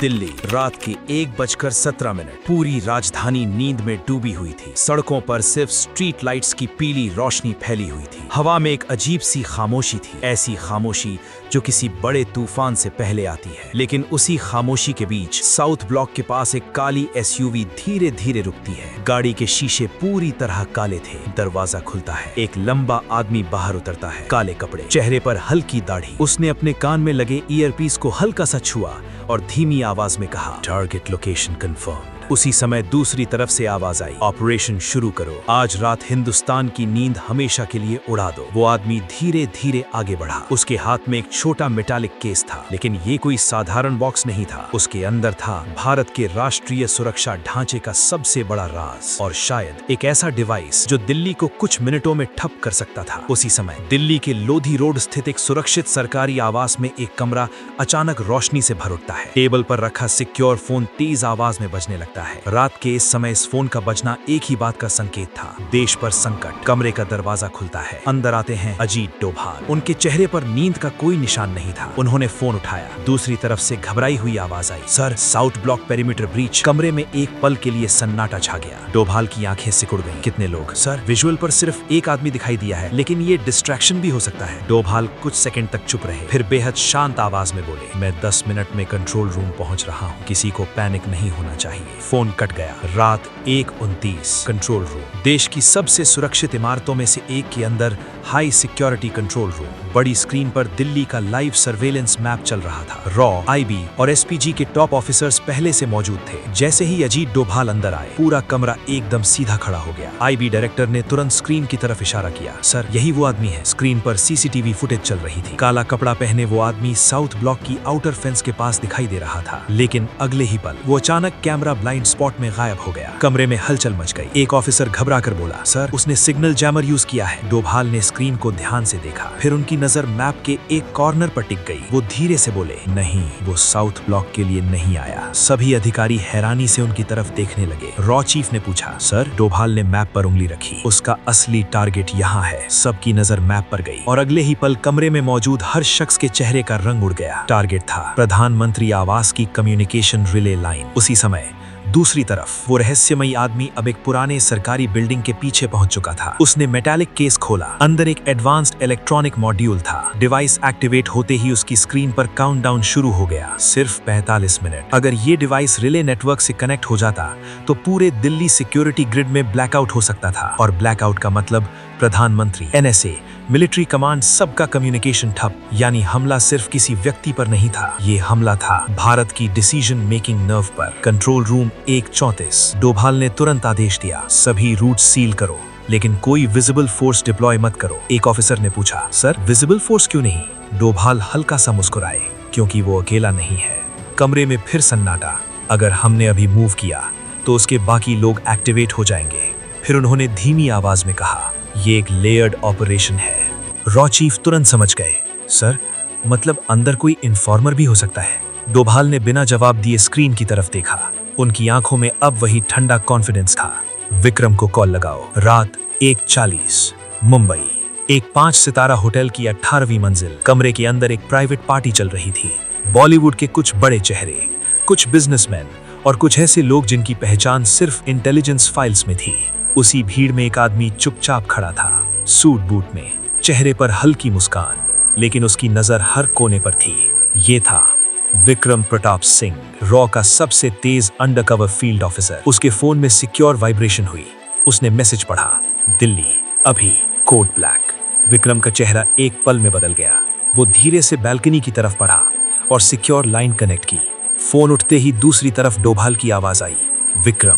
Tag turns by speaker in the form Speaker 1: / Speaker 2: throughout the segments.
Speaker 1: दिल्ली, रात के 1:17। पूरी राजधानी नींद में डूबी हुई थी। सड़कों पर सिर्फ स्ट्रीट लाइट्स की पीली रोशनी फैली हुई थी। हवा में एक अजीब सी खामोशी थी, ऐसी खामोशी जो किसी बड़े तूफान से पहले आती है। लेकिन उसी खामोशी के बीच साउथ ब्लॉक के पास एक काली एसयूवी धीरे धीरे रुकती है। गाड़ी के शीशे पूरी तरह काले थे। दरवाजा खुलता है, एक लंबा आदमी बाहर उतरता है, काले कपड़े, चेहरे पर हल्की दाढ़ी। उसने अपने कान में लगे ईयरपीस को हल्का सा छुआ और धीमी आवाज में कहा, टारगेट लोकेशन कंफर्म। उसी समय दूसरी तरफ से आवाज आई, ऑपरेशन शुरू करो, आज रात हिंदुस्तान की नींद हमेशा के लिए उड़ा दो। वो आदमी धीरे धीरे आगे बढ़ा। उसके हाथ में एक छोटा मेटालिक केस था, लेकिन ये कोई साधारण बॉक्स नहीं था। उसके अंदर था भारत के राष्ट्रीय सुरक्षा ढांचे का सबसे बड़ा राज, और शायद एक ऐसा डिवाइस जो दिल्ली को कुछ मिनटों में ठप कर सकता था। उसी समय दिल्ली के लोधी रोड स्थित एक सुरक्षित सरकारी आवास में एक कमरा अचानक रोशनी से भर उठता है। टेबल पर रखा सिक्योर फोन तेज आवाज में बजने लगता है। रात के इस समय इस फोन का बजना एक ही बात का संकेत था, देश पर संकट। कमरे का दरवाजा खुलता है, अंदर आते हैं अजीत डोभाल। उनके चेहरे पर नींद का कोई निशान नहीं था। उन्होंने फोन उठाया। दूसरी तरफ से घबराई हुई आवाज आई, sir, South Block perimeter breach. कमरे में एक पल के लिए सन्नाटा छा गया। डोभाल की आंखें सिकुड़ गईं। कितने लोग? सर, विजुअल पर सिर्फ एक आदमी दिखाई दिया है, लेकिन ये डिस्ट्रैक्शन भी हो सकता है। डोभाल कुछ सेकंड तक चुप रहे, फिर बेहद शांत आवाज में बोले, मैं 10 मिनट में कंट्रोल रूम पहुंच रहा हूँ, किसी को पैनिक नहीं होना चाहिए। फोन कट गया। रात 1:29। कंट्रोल रूम, देश की सबसे सुरक्षित इमारतों में से एक के अंदर हाई सिक्योरिटी कंट्रोल रूम। बड़ी स्क्रीन पर दिल्ली का लाइव सर्वेलेंस मैप चल रहा था। रॉ, आईबी और एसपीजी के टॉप ऑफिसर्स पहले से मौजूद थे। जैसे ही अजीत डोभाल अंदर आए, पूरा कमरा एकदम सीधा खड़ा हो गया। आईबी डायरेक्टर ने तुरंत स्क्रीन की तरफ इशारा किया, सर, यही वो आदमी है। स्क्रीन पर सीसीटीवी फुटेज चल रही थी। काला कपड़ा पहने वो आदमी साउथ ब्लॉक की आउटर फेंस के पास दिखाई दे रहा था, लेकिन अगले ही पल वो अचानक कैमरा ब्लाइंड स्पॉट में गायब हो गया। कमरे में हलचल मच गई। एक ऑफिसर घबरा कर बोला, सर, उसने सिग्नल जैमर यूज किया है। डोभाल ने स्क्रीन को ध्यान से देखा, फिर उनकी नजर मैप के एक कॉर्नर पर टिक गई। वो धीरे से बोले, नहीं, वो साउथ ब्लॉक के लिए नहीं आया। सभी अधिकारी हैरानी से उनकी तरफ देखने लगे। रॉ चीफ ने पूछा, सर? डोभाल ने मैप पर उंगली रखी, उसका असली टारगेट यहाँ है। सबकी नजर मैप पर गई और अगले ही पल कमरे में मौजूद हर शख्स के चेहरे का रंग उड़ गया। टारगेट था प्रधानमंत्री आवास की कम्युनिकेशन रिले लाइन। उसी समय दूसरी तरफ वो रहस्यमयी आदमी अब एक पुराने सरकारी बिल्डिंग के पीछे पहुंच चुका था। उसने मेटालिक केस खोला। अंदर एक एडवांस्ड इलेक्ट्रॉनिक मॉड्यूल था। डिवाइस एक्टिवेट होते ही उसकी स्क्रीन पर काउंटडाउन शुरू हो गया। सिर्फ 45 मिनट। अगर ये डिवाइस रिले नेटवर्क से कनेक्ट हो जाता तो पूरे दिल्ली सिक्योरिटी ग्रिड में ब्लैकआउट हो सकता था, और ब्लैकआउट का मतलब प्रधानमंत्री, एनएसए, मिलिट्री कमांड, सबका कम्युनिकेशन ठप। यानी हमला सिर्फ किसी व्यक्ति पर नहीं था, ये हमला था भारत की डिसीजन मेकिंग नर्व पर। Control room 1:34। डोभाल ने तुरंत आदेश दिया, सभी रूट सील करो, लेकिन कोई विजिबल फोर्स डिप्लॉय मत करो। एक ऑफिसर ने पूछा, सर, विजिबल फोर्स क्यों नहीं? डोभाल हल्का सा मुस्कुराए, क्योंकि वो अकेला नहीं है। कमरे में फिर सन्नाटा। अगर हमने अभी मूव किया तो उसके बाकी लोग एक्टिवेट हो जाएंगे। फिर उन्होंने धीमी आवाज में कहा, ये एक लेयर्ड ऑपरेशन है। रॉ चीफ तुरंत समझ गए, सर, मतलब अंदर कोई इन्फॉर्मर भी हो सकता है? डोभाल ने बिना जवाब दिए स्क्रीन की तरफ देखा। उनकी आंखों में अब वही ठंडा कॉन्फिडेंस था। विक्रम को कॉल लगाओ। रात 1:40। मुंबई, एक 5 सितारा होटल की 18वीं मंजिल। कमरे के अंदर एक प्राइवेट पार्टी चल रही थी। बॉलीवुड के कुछ बड़े चेहरे, कुछ बिजनेसमैन और कुछ ऐसे लोग जिनकी पहचान सिर्फ इंटेलिजेंस फाइल्स में थी। उसी भीड़ में एक आदमी चुपचाप खड़ा था, सूट बूट में, चेहरे पर हल्की मुस्कान, लेकिन उसकी नजर हर कोने पर थी। ये था विक्रम प्रताप सिंह, रॉ का सबसे तेज अंडरकवर फील्ड ऑफिसर। उसके फोन में सिक्योर वाइब्रेशन हुई। उसने मैसेज पढ़ा, दिल्ली, अभी, कोड ब्लैक। विक्रम का चेहरा एक पल में बदल गया। वो धीरे से बैल्कनी की तरफ बढ़ा और सिक्योर लाइन कनेक्ट की। फोन उठते ही दूसरी तरफ डोभाल की आवाज आई, विक्रम,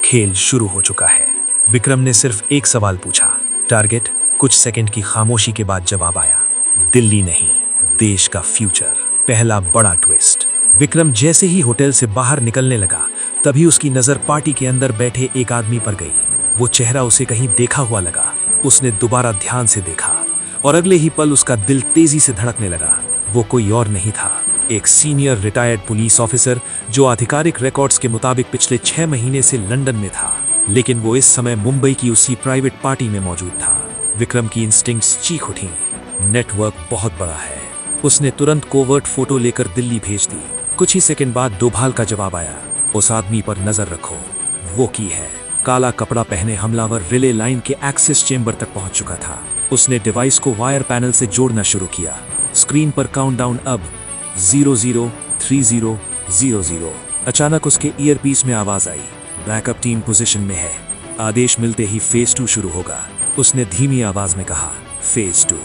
Speaker 1: खेल शुरू हो चुका है। विक्रम ने सिर्फ एक सवाल पूछा, टारगेट? कुछ सेकंड की खामोशी के बाद जवाब आया, दिल्ली नहीं, देश का फ्यूचर। पहला बड़ा ट्विस्ट। विक्रम जैसे ही होटल से बाहर निकलने लगा, तभी उसकी नजर पार्टी के अंदर बैठे एक आदमी पर गई। वो चेहरा उसे कहीं देखा हुआ लगा। उसने दोबारा ध्यान से देखा और अगले ही पल उसका दिल तेजी से धड़कने लगा। वो कोई और नहीं था, एक सीनियर रिटायर्ड पुलिस ऑफिसर जो आधिकारिक रिकॉर्ड्स के मुताबिक पिछले 6 महीने से लंदन में था, लेकिन वो इस समय मुंबई की उसी प्राइवेट पार्टी में मौजूद था। विक्रम की इंस्टिंक्ट्स चीख उठी, नेटवर्क बहुत बड़ा है। उसने तुरंत कोवर्ट फोटो लेकर दिल्ली भेज दी।
Speaker 2: कुछ ही सेकंड बाद डोभाल का जवाब आया, उस आदमी पर नजर रखो, वो की है। काला कपड़ा पहने हमलावर रिले लाइन के एक्सेस चेंबर तक पहुंच चुका था। उसने डिवाइस को वायर पैनल से जोड़ना शुरू किया। स्क्रीन पर काउंटडाउन अब 003000। अचानक उसके ईयरपीस में आवाज आई, बैकअप टीम पोजीशन में है, आदेश मिलते ही फेज 2 शुरू होगा। उसने धीमी आवाज में कहा, फेज 2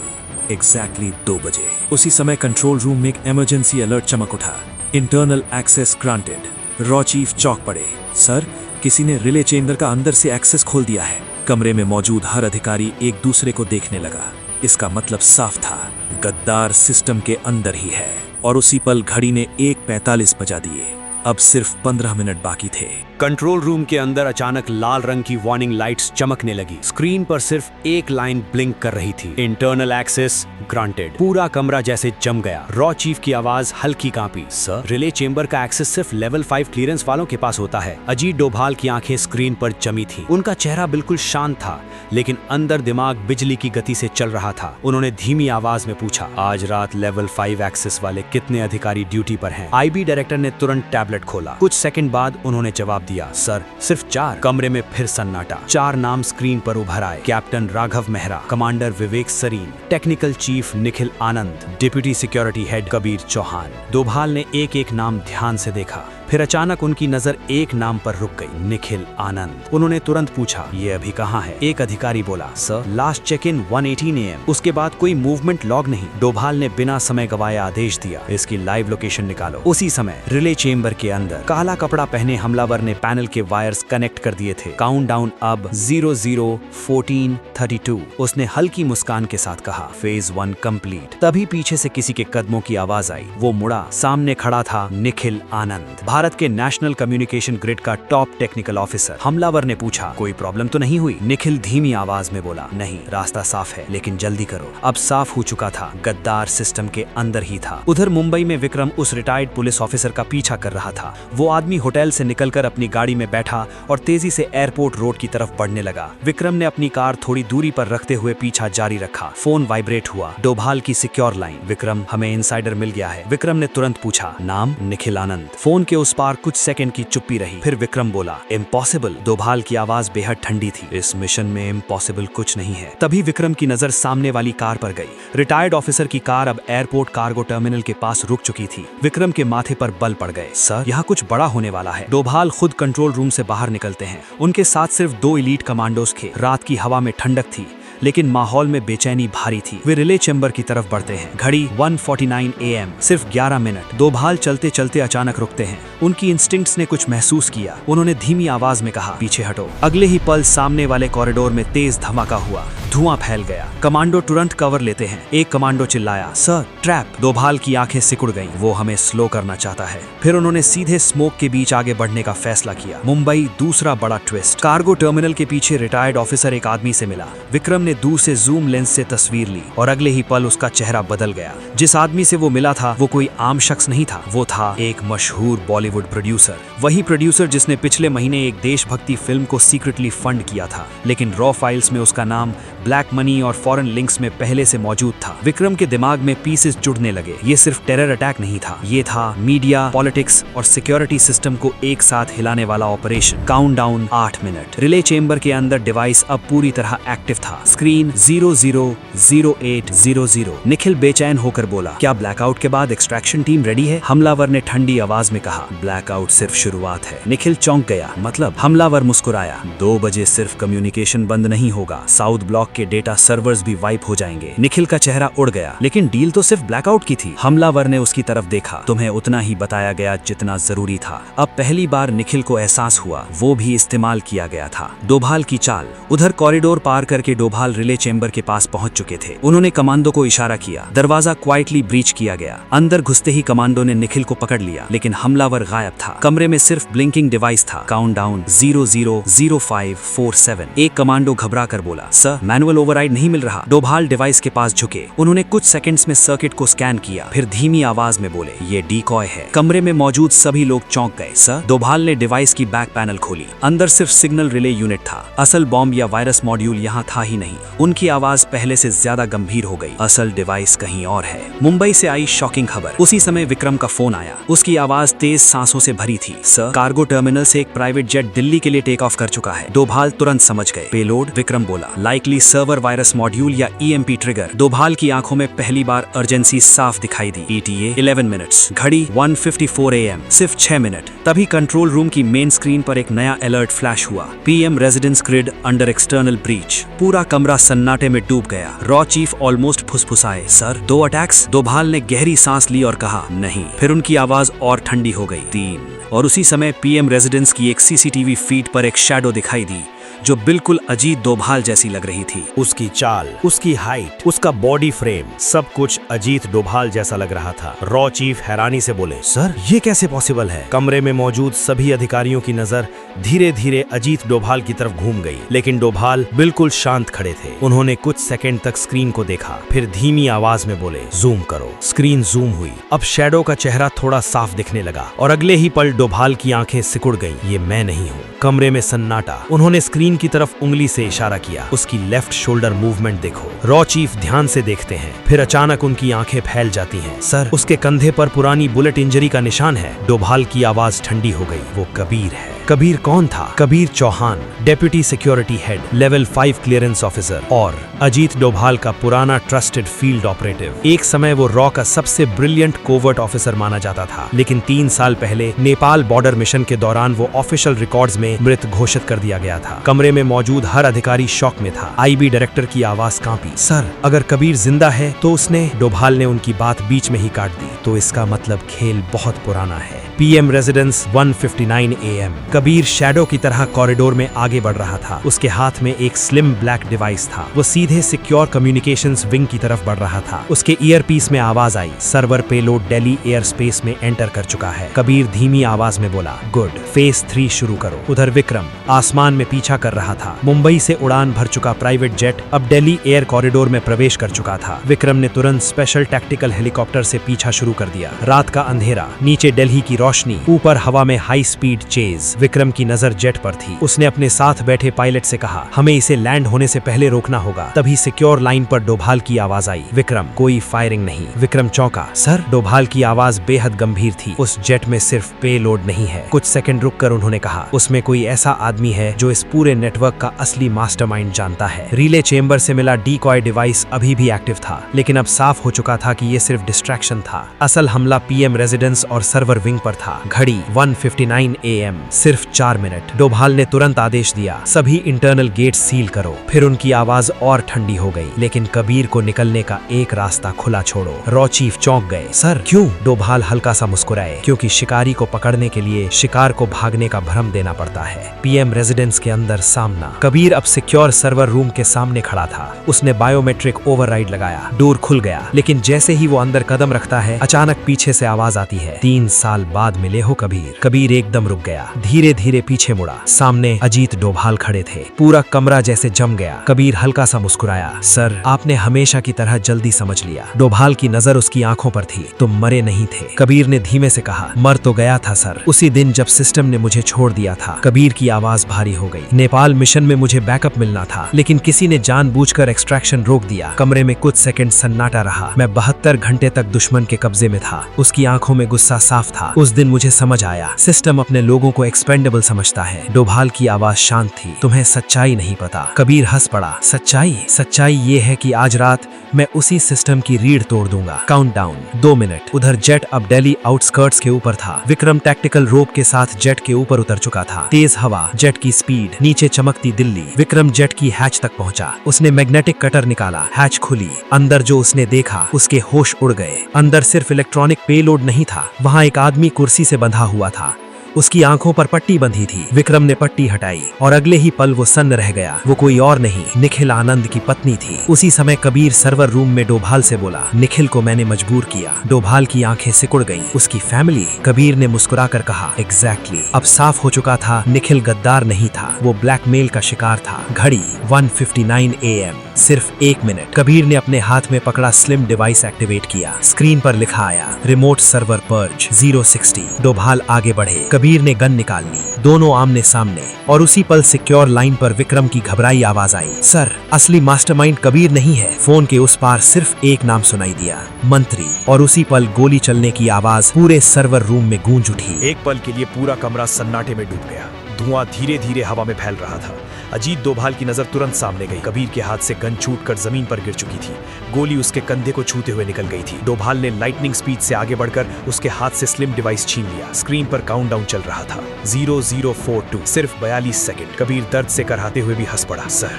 Speaker 2: एग्जैक्टली 2 बजे। उसी समय कंट्रोल रूम में एक इमरजेंसी अलर्ट चमक उठा, इंटरनल एक्सेस ग्रांटेड। रॉ चीफ चौंक पड़े, सर किसी ने रिले चेंबर का अंदर से एक्सेस खोल दिया है। कमरे में मौजूद हर अधिकारी एक दूसरे को देखने लगा। इसका मतलब साफ था, गद्दार सिस्टम के अंदर ही है। और उसी पल घड़ी ने 1:45 बजा दिए। अब सिर्फ 15 मिनट बाकी थे।
Speaker 3: कंट्रोल रूम के अंदर अचानक लाल रंग की वार्निंग लाइट्स चमकने लगी। स्क्रीन पर सिर्फ एक लाइन ब्लिंक कर रही थी, इंटरनल एक्सेस ग्रांटेड। पूरा कमरा जैसे जम गया। रॉ चीफ की आवाज हल्की कांपी, सर रिले चेंबर का एक्सेस सिर्फ लेवल 5 क्लियरेंस वालों के पास होता है। अजीत डोभाल की आंखें स्क्रीन पर जमी थी। उनका चेहरा बिल्कुल शांत था, लेकिन अंदर दिमाग बिजली की गति से चल रहा था। उन्होंने धीमी आवाज में पूछा, आज रात लेवल 5 एक्सेस वाले कितने अधिकारी ड्यूटी पर हैं? आईबी डायरेक्टर ने तुरंत टैबलेट खोला। कुछ सेकंड बाद उन्होंने जवाब दिया, सर सिर्फ 4। कमरे में फिर सन्नाटा। 4 नाम स्क्रीन पर उभर आए, captain Raghav Mehra, commander Vivek Sareen, technical chief Nikhil Anand, deputy security head Kabir Chauhan. Doval ने एक एक नाम ध्यान से देखा, फिर अचानक उनकी नजर एक नाम पर रुक गई, निखिल आनंद। उन्होंने तुरंत पूछा, ये अभी कहाँ है? एक अधिकारी बोला, sir last check in 1:18 AM। उसके बाद कोई मूवमेंट लॉग नहीं। डोभाल ने बिना समय गवाए आदेश दिया, इसकी लाइव लोकेशन निकालो। उसी समय रिले चेंबर के अंदर काला कपड़ा पहने हमलावर ने पैनल के वायर्स कनेक्ट कर दिए थे। काउंटडाउन अब 001432। उसने हल्की मुस्कान के साथ कहा, फेज 1 कंप्लीट। तभी पीछे से किसी के कदमों की आवाज आई। वो मुड़ा, सामने खड़ा था निखिल आनंद, भारत के नेशनल कम्युनिकेशन ग्रिड का टॉप टेक्निकल ऑफिसर। हमलावर ने पूछा, कोई प्रॉब्लम तो नहीं हुई? निखिल धीमी आवाज में बोला, नहीं, रास्ता साफ है, लेकिन जल्दी करो। अब साफ हो चुका था, गद्दार सिस्टम के अंदर ही था। उधर मुंबई में विक्रम उस रिटायर्ड पुलिस ऑफिसर का पीछा कर रहा था। वो आदमी होटल से निकलकर अपनी गाड़ी में बैठा और तेजी से एयरपोर्ट रोड की तरफ बढ़ने लगा। विक्रम ने अपनी कार थोड़ी दूरी पर रखते हुए पीछा जारी रखा। फोन वाइब्रेट हुआ, डोभाल की सिक्योर लाइन, विक्रम हमें इनसाइडर मिल गया है। विक्रम ने तुरंत पूछा, नाम? निखिल आनंद। फोन के उस पार कुछ सेकंड की चुप्पी रही, फिर विक्रम बोला, इम्पॉसिबल। डोभाल की आवाज बेहद ठंडी थी, इस मिशन में इम्पॉसिबल कुछ नहीं है। तभी विक्रम की नजर सामने वाली कार पर गई। रिटायर्ड ऑफिसर की कार अब एयरपोर्ट कार्गो टर्मिनल के पास रुक चुकी थी। विक्रम के माथे पर बल पड़ गए, सर यहाँ कुछ बड़ा होने वाला है। डोभाल खुद कंट्रोल रूम से बाहर निकलते हैं। उनके साथ सिर्फ 2 एलीट कमांडोज थे। रात की हवा में ठंडक थी, लेकिन माहौल में बेचैनी भारी थी। वे रिले चेंबर की तरफ बढ़ते हैं। घड़ी 1:49 AM, सिर्फ 11 मिनट। डोभाल चलते चलते अचानक रुकते हैं। उनकी इंस्टिंक्ट्स ने कुछ महसूस किया। उन्होंने धीमी आवाज में कहा, पीछे हटो। अगले ही पल सामने वाले कॉरिडोर में तेज धमाका हुआ, धुआं फैल गया। कमांडो तुरंत कवर लेते हैं। एक कमांडो चिल्लाया, सर ट्रैप। डोभाल की आंखें सिकुड़ गईं, वो हमें स्लो करना चाहता है। फिर उन्होंने सीधे स्मोक के बीच आगे बढ़ने का फैसला किया। मुंबई दूसरा बड़ा ट्विस्ट। कार्गो टर्मिनल के पीछे रिटायर्ड ऑफिसर एक आदमी से मिला। विक्रम ने दूर से जूम लेंस से तस्वीर ली और अगले ही पल उसका चेहरा बदल गया। जिस आदमी से वो मिला था वो कोई आम शख्स नहीं था, वो था एक मशहूर बॉलीवुड प्रोड्यूसर। वही प्रोड्यूसर जिसने पिछले महीने एक देशभक्ति फिल्म को सीक्रेटली फंड किया था, लेकिन रॉ फाइल्स में उसका नाम ब्लैक मनी और फॉरेन लिंक्स में पहले से मौजूद था। विक्रम के दिमाग में पीसेस जुड़ने लगे। ये सिर्फ टेरर अटैक नहीं था, ये था मीडिया, पॉलिटिक्स और सिक्योरिटी सिस्टम को एक साथ हिलाने वाला operation. Countdown 8 minute. Relay chamber के अंदर डिवाइस अब पूरी तरह एक्टिव था। स्क्रीन 000800। निखिल बेचैन होकर बोला, क्या ब्लैकआउट के बाद एक्सट्रैक्शन टीम रेडी है? हमलावर ने ठंडी आवाज में कहा, ब्लैकआउट सिर्फ शुरुआत है। निखिल चौंक गया, मतलब? हमलावर मुस्कुराया, 2 बजे सिर्फ कम्युनिकेशन बंद नहीं होगा, साउथ ब्लॉक के डेटा सर्वर्स भी वाइप हो जाएंगे। निखिल का चेहरा उड़ गया, लेकिन डील तो सिर्फ ब्लैकआउट की थी। हमलावर ने उसकी तरफ देखा, तुम्हें उतना ही बताया गया जितना जरूरी था। अब पहली बार निखिल को एहसास हुआ वो भी इस्तेमाल किया गया था। डोभाल की चाल। उधर कॉरिडोर पार करके डोभाल रिले चेंबर के पास पहुंच चुके थे। उन्होंने कमांडो को इशारा किया। दरवाजा क्वाइटली ब्रीच किया गया। अंदर घुसते ही कमांडो ने निखिल को पकड़ लिया, लेकिन हमलावर गायब था। कमरे में सिर्फ ब्लिंकिंग डिवाइस था। काउंटडाउन 000547। एक कमांडो घबरा कर बोला, सर मैनुअल ओवरराइड नहीं मिल रहा। डोभाल डिवाइस के पास झुके, उन्होंने कुछ सेकंड्स में सर्किट को स्कैन किया, फिर धीमी आवाज में बोले, ये डीकॉय है। कमरे में मौजूद सभी लोग चौंक गए। सर, डोभाल ने डिवाइस की बैक पैनल खोली, अंदर सिर्फ सिग्नल रिले यूनिट था। असल बॉम्ब या वायरस मॉड्यूल यहाँ था ही नहीं। उनकी आवाज पहले से ज्यादा गंभीर हो गई। असल डिवाइस कहीं और है। मुंबई से आई शॉकिंग खबर। उसी समय विक्रम का फोन आया। उसकी आवाज तेज सांसों से भरी थी। सर, कार्गो टर्मिनल से एक प्राइवेट जेट दिल्ली के लिए टेक ऑफ कर चुका है। डोभाल तुरंत समझ गए। पेलोड? विक्रम बोला, लाइकली सर्वर वायरस मॉड्यूल या EMP ट्रिगर। डोभाल की आंखों में पहली बार अर्जेंसी साफ दिखाई दी। ETA 11 मिनट्स, घड़ी 1:54 AM, सिर्फ 6 मिनट। तभी कंट्रोल रूम की मेन स्क्रीन पर एक नया अलर्ट फ्लैश हुआ। PM residence grid under external breach. पूरा कमरा सन्नाटे में डूब गया। रॉ चीफ ऑलमोस्ट फुसफुसाए, सर 2 अटैक्स? डोभाल ने गहरी सांस ली और कहा, नहीं। फिर उनकी आवाज और ठंडी हो गई। 3। और उसी समय PM रेजिडेंस की एक CCTV फीड पर एक शैडो दिखाई दी जो बिल्कुल अजीत डोभाल जैसी लग रही थी।
Speaker 1: उसकी चाल, उसकी हाइट, उसका बॉडी फ्रेम, सब कुछ अजीत डोभाल जैसा लग रहा था। रॉ चीफ हैरानी से बोले, सर ये कैसे पॉसिबल है? कमरे में मौजूद सभी अधिकारियों की नजर धीरे धीरे अजीत डोभाल की तरफ घूम गई, लेकिन डोभाल बिल्कुल शांत खड़े थे। उन्होंने कुछ सेकंड तक स्क्रीन को देखा, फिर धीमी आवाज में बोले, जूम करो। स्क्रीन जूम हुई। अब शैडो का चेहरा थोड़ा साफ दिखने लगा और अगले ही पल डोभाल की आंखें सिकुड़ गईं। ये मैं नहीं हूँ। कमरे में सन्नाटा। उन्होंने स्क्रीन की तरफ उंगली से इशारा किया। उसकी लेफ्ट शोल्डर मूवमेंट देखो। रॉ चीफ ध्यान से देखते हैं, फिर अचानक उनकी आंखें फैल जाती हैं। सर, उसके कंधे पर पुरानी बुलेट इंजरी का निशान है। डोभाल की आवाज ठंडी हो गई। वो कबीर है। कबीर कौन था? Kabir Chauhan, deputy security head, level 5 clearance officer और अजीत डोभाल का पुराना ट्रस्टेड फील्ड ऑपरेटिव। एक समय वो रॉ का सबसे ब्रिलियंट कोवर्ट ऑफिसर माना जाता था, लेकिन 3 साल पहले नेपाल बॉर्डर मिशन के दौरान वो ऑफिशियल रिकॉर्ड्स में मृत घोषित कर दिया गया था। कमरे में मौजूद हर अधिकारी शॉक में था। IB डायरेक्टर की आवाज कांपी। सर, अगर कबीर जिंदा है तो उसने? डोभाल ने उनकी बात बीच में ही काट दी। तो इसका मतलब खेल बहुत पुराना है। PM residence 1:59 AM। Kabir shadow की तरह कॉरिडोर में आगे बढ़ रहा था। उसके हाथ में एक स्लिम ब्लैक डिवाइस था। वो सीधे सिक्योर कम्युनिकेशंस विंग की तरफ बढ़ रहा था। उसके ईयरपीस में आवाज आई, server payload Delhi air space में एंटर कर चुका है। कबीर धीमी आवाज में बोला, गुड, फेज 3 शुरू करो। उधर विक्रम आसमान में पीछा कर रहा था। मुंबई से उड़ान भर चुका प्राइवेट जेट अब दिल्ली एयर कॉरिडोर में प्रवेश कर चुका था। विक्रम ने तुरंत स्पेशल टैक्टिकल हेलीकॉप्टर से पीछा शुरू कर दिया। रात का अंधेरा, नीचे दिल्ली की रोशनी, ऊपर हवा में हाई स्पीड चेज। विक्रम की नजर जेट पर थी। उसने अपने साथ बैठे पायलट से कहा, हमें इसे लैंड होने से पहले रोकना होगा। तभी सिक्योर लाइन पर डोभाल की आवाज आई, विक्रम, कोई फायरिंग नहीं। विक्रम चौंका। सर? डोभाल की आवाज बेहद गंभीर थी। उस जेट में सिर्फ पेलोड नहीं है। कुछ सेकंड रुककर उन्होंने कहा, उसमें कोई ऐसा आदमी है जो इस पूरे नेटवर्क का असली मास्टरमाइंड जानता है। रिले चेंबर से मिला डीकॉय डिवाइस अभी भी एक्टिव था, लेकिन अब साफ हो चुका था कि ये सिर्फ डिस्ट्रैक्शन था। असल हमला PM रेजिडेंस और सर्वर विंग पर था। घड़ी 1:59 AM, सिर्फ 4 मिनट। डोभाल ने तुरंत आदेश दिया, सभी इंटरनल गेट सील करो। फिर उनकी आवाज और ठंडी हो गई, लेकिन कबीर को निकलने का एक रास्ता खुला छोड़ो। रॉ चीफ चौंक गए। सर, क्यों? डोभाल हल्का सा मुस्कुराए, क्योंकि शिकारी को पकड़ने के लिए शिकार को भागने का भ्रम देना पड़ता है। PM रेजिडेंस के अंदर सामना। कबीर अब सिक्योर सर्वर रूम के सामने खड़ा था। उसने बायोमेट्रिक ओवरराइड लगाया। डोर खुल गया, लेकिन जैसे ही वो अंदर कदम रखता है, अचानक पीछे से आवाज आती है, 3 साल बाद मिले हो कबीर। कबीर एकदम रुक गया, धीरे धीरे पीछे मुड़ा। सामने अजीत डोभाल खड़े थे। पूरा कमरा जैसे जम गया। कबीर हल्का सा मुस्कुराया, सर, आपने हमेशा की तरह जल्दी समझ लिया। डोभाल की नजर उसकी आंखों पर थी। तुम मरे नहीं थे। कबीर ने धीमे से कहा, मर तो गया था सर, उसी दिन जब सिस्टम ने मुझे छोड़ दिया था। कबीर की आवाज भारी हो गई। नेपाल मिशन में मुझे बैकअप मिलना था, लेकिन किसी ने जानबूझकर एक्सट्रैक्शन रोक दिया। कमरे में कुछ सेकंड सन्नाटा रहा। मैं 72 घंटे तक दुश्मन के कब्जे में था। उसकी आंखों में गुस्सा साफ था। उस दिन मुझे समझ आया, सिस्टम अपने लोगों को एक्सपेंडेबल समझता है। डोभाल की आवाज शांत थी। तुम्हें सच्चाई नहीं पता। कबीर हंस पड़ा। सच्चाई? सच्चाई ये है कि आज रात मैं उसी सिस्टम की रीढ़ तोड़ दूंगा। Countdown 2 minute. उधर जेट अब दिल्ली आउटस्कर्ट्स के ऊपर था। विक्रम टैक्टिकल रोप के साथ जेट के ऊपर उतर चुका था। तेज हवा, जेट की स्पीड, नीचे चमकती दिल्ली। विक्रम जेट की हैच तक पहुंचा। उसने मैग्नेटिक कटर निकाला। हैच खुली। अंदर जो उसने देखा, उसके होश उड़ गए। अंदर सिर्फ इलेक्ट्रॉनिक पेलोड नहीं था, वहां एक आदमी कुर्सी से बंधा हुआ था। उसकी आंखों पर पट्टी बंधी थी। विक्रम ने पट्टी हटाई और अगले ही पल वो सन्न रह गया। वो कोई और नहीं, निखिल आनंद की पत्नी थी। उसी समय कबीर सर्वर रूम में डोभाल से बोला, निखिल को मैंने मजबूर किया। डोभाल की आंखें सिकुड़ गईं। उसकी फैमिली? कबीर ने मुस्कुराकर कहा, एग्जैक्टली। अब साफ हो चुका था, निखिल गद्दार नहीं था, वो ब्लैकमेल का शिकार था। घड़ी 1:59 AM, सिर्फ 1 मिनट। कबीर ने अपने हाथ में पकड़ा स्लिम डिवाइस एक्टिवेट किया। स्क्रीन पर लिखा आया रिमोट सर्वर पर्ज 060। डोभाल आगे बढ़े। कबीर ने गन निकाल ली। दोनों आमने सामने, और उसी पल सिक्योर लाइन पर विक्रम की घबराई आवाज आई, सर, असली मास्टरमाइंड कबीर नहीं है। फोन के उस पार सिर्फ एक नाम सुनाई दिया, मंत्री। और उसी पल गोली चलने की आवाज पूरे सर्वर रूम में गूंज उठी।
Speaker 3: एक पल के लिए पूरा कमरा सन्नाटे में डूब गया। धुआं धीरे धीरे हवा में फैल रहा था। अजीत डोभाल की नजर तुरंत सामने गई। कबीर के हाथ से गन छूटकर जमीन पर गिर चुकी थी। गोली उसके कंधे को छूते हुए निकल गई थी। डोभाल ने लाइटनिंग स्पीड से आगे बढ़कर उसके हाथ से स्लिम डिवाइस छीन लिया। स्क्रीन पर काउंटडाउन चल रहा था, 0042, सिर्फ 42 सेकंड। कबीर दर्द से कराहते हुए भी हंस पड़ा, सर,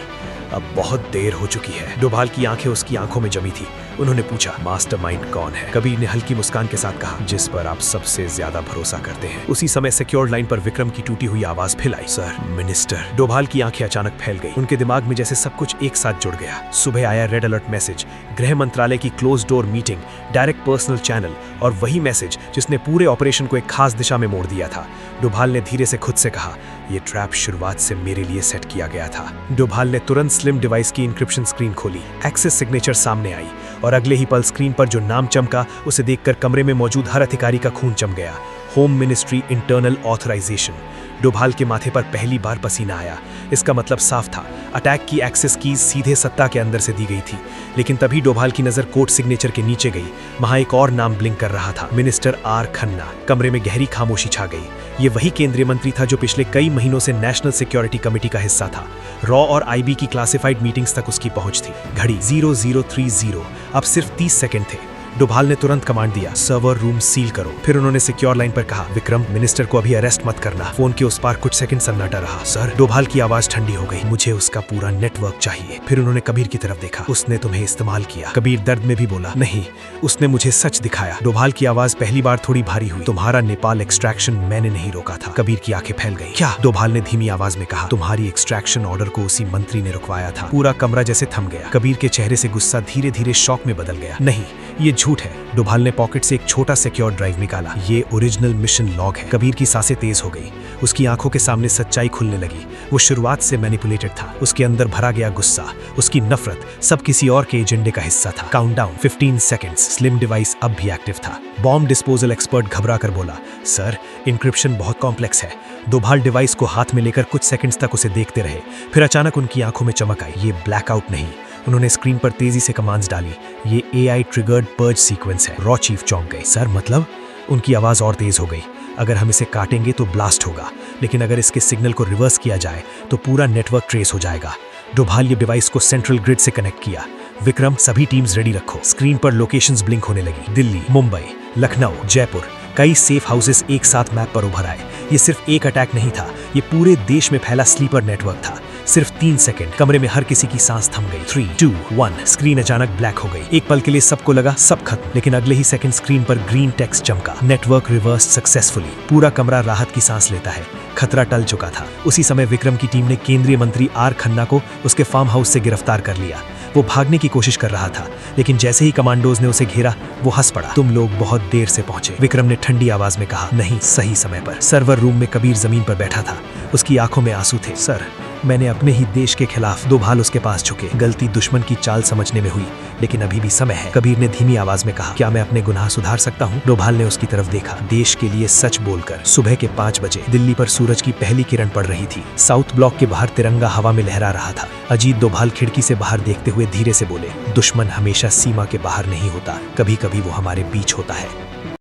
Speaker 3: अब बहुत देर हो चुकी है। डोभाल की आंखें उसकी आंखों में जमी थी। उन्होंने पूछा, मास्टरमाइंड कौन है? कबीर ने हल्की मुस्कान के साथ कहा, जिस पर आप सबसे ज्यादा भरोसा करते हैं। उसी समय सिक्योर लाइन पर विक्रम की टूटी हुई आवाज फिर आई, सर, मिनिस्टर। डोभाल की आंखें अचानक फैल गई। उनके दिमाग में जैसे सब कुछ एक साथ जुड़ गया। सुबह आया रेड अलर्ट मैसेज, गृह मंत्रालय की close door meeting, direct personal channel, और वही मैसेज जिसने पूरे ऑपरेशन को एक खास दिशा में मोड़ दिया था। डोभाल ने धीरे से खुद से कहा, यह ट्रैप शुरुआत से मेरे लिए सेट किया गया था। डोभाल ने तुरंत स्लिम डिवाइस की इंक्रिप्शन स्क्रीन खोली। एक्सेस सिग्नेचर सामने आई, और अगले ही पल स्क्रीन पर जो नाम चमका उसे देखकर कमरे में मौजूद हर अधिकारी का खून जम गया। Home ministry internal authorisation. Doval के माथे पर पहली बार पसीना आया। इसका मतलब साफ था, अटैक की एक्सेस कीज सीधे सत्ता के अंदर से दी गई थी। लेकिन तभी डोभाल की नजर कोर्ट सिग्नेचर के नीचे गई। वहां एक और नाम ब्लिंक कर रहा था, मिनिस्टर आर खन्ना। कमरे में गहरी खामोशी छा गई। ये वही केंद्रीय मंत्री था जो पिछले कई महीनों से नेशनल सिक्योरिटी कमेटी का हिस्सा था। रॉ और आईबी की क्लासिफाइड मीटिंग्स तक उसकी पहुंच थी। घड़ी 0030, अब सिर्फ 30 सेकंड थे। डोभाल ने तुरंत कमांड दिया, सर्वर रूम सील करो। फिर उन्होंने सिक्योर लाइन पर कहा, विक्रम, मिनिस्टर को अभी अरेस्ट मत करना। फोन के उस पार कुछ सेकंड सन्नाटा रहा। सर, डोभाल की आवाज ठंडी हो गई, मुझे उसका पूरा नेटवर्क चाहिए। फिर उन्होंने कबीर की तरफ देखा, उसने तुम्हें इस्तेमाल किया। कबीर दर्द में भी बोला, नहीं, उसने मुझे सच दिखाया। डोभाल की आवाज पहली बार थोड़ी भारी हुई, तुम्हारा नेपाल एक्सट्रैक्शन मैंने नहीं रोका था। कबीर की आंखें फैल गई। क्या? डोभाल ने धीमी आवाज में कहा, तुम्हारी एक्सट्रैक्शन ऑर्डर को उसी मंत्री ने रुकवाया था। पूरा कमरा जैसे थम गया। कबीर के चेहरे से गुस्सा धीरे धीरे शौक में बदल गया। नहीं, ये झूठ है। डोभाल ने पॉकेट से एक छोटा सिक्योर ड्राइव निकाला। ये ओरिजिनल मिशन लॉग है। कबीर की सांसें तेज हो गई। उसकी आंखों के सामने सच्चाई खुलने लगी। वो शुरुआत से मैनिपुलेटेड था। उसके अंदर भरा गया गुस्सा, उसकी नफरत, सब किसी और के एजेंडे का हिस्सा था। Countdown 15 seconds. स्लिम डिवाइस अब भी एक्टिव था। बॉम्ब डिस्पोजल एक्सपर्ट घबरा कर बोला, सर, इंक्रिप्शन बहुत कॉम्प्लेक्स है। डोभाल डिवाइस को हाथ में लेकर कुछ सेकंड्स तक उसे देखते रहे। फिर अचानक उनकी आंखों में चमक आई। ये ब्लैकआउट नहीं। उन्होंने स्क्रीन पर तेजी से कमांड्स डाली, ये AI ट्रिगर्ड पर्ज सीक्वेंस है। रॉ चीफ चौंक गए। सर, मतलब? उनकी आवाज और तेज हो गई। अगर हम इसे काटेंगे तो ब्लास्ट होगा, लेकिन अगर इसके सिग्नल को रिवर्स किया जाए तो पूरा नेटवर्क ट्रेस हो जाएगा। डोभाल ये डिवाइस को सेंट्रल ग्रिड से कनेक्ट किया। विक्रम, सभी टीम्स रेडी रखो। स्क्रीन पर लोकेशंस ब्लिंक होने लगी। दिल्ली, मुंबई, लखनऊ, जयपुर, कई सेफ हाउसेस एक साथ मैप पर उभर आए। ये सिर्फ एक अटैक नहीं था, ये पूरे देश में फैला स्लीपर नेटवर्क था। सिर्फ 3 सेकंड, कमरे में हर किसी की सांस थम गई। 3, 2, 1, स्क्रीन अचानक ब्लैक हो गई। एक पल के लिए सबको लगा सब खत्म, लेकिन अगले ही सेकंड स्क्रीन पर ग्रीन टेक्स्ट चमका, नेटवर्क रिवर्स सक्सेसफुली। पूरा कमरा राहत की सांस लेता है। खतरा टल चुका था। उसी समय विक्रम की टीम ने केंद्रीय मंत्री आर खन्ना को उसके फार्म हाउस से गिरफ्तार कर लिया। वो भागने की कोशिश कर रहा था, लेकिन जैसे ही कमांडोज ने उसे घेरा, वो हंस पड़ा। तुम लोग बहुत देर से पहुंचे, विक्रम ने ठंडी आवाज में कहा। नहीं, सही समय पर। सर्वर रूम में कबीर जमीन पर बैठा था। उसकी आंखों में आंसू थे। सर, मैंने अपने ही देश के खिलाफ। डोभाल उसके पास झुके। गलती दुश्मन की चाल समझने में हुई, लेकिन अभी भी समय है। कबीर ने धीमी आवाज में कहा, क्या मैं अपने गुनाह सुधार सकता हूँ? डोभाल ने उसकी तरफ देखा। देश के लिए सच बोलकर। सुबह के 5 बजे दिल्ली पर सूरज की पहली किरण पड़ रही थी। साउथ ब्लॉक के बाहर तिरंगा हवा में लहरा रहा था। अजीत डोभाल खिड़की से बाहर देखते हुए धीरे से बोले, दुश्मन हमेशा सीमा के बाहर नहीं होता, कभी कभी वो हमारे बीच होता है।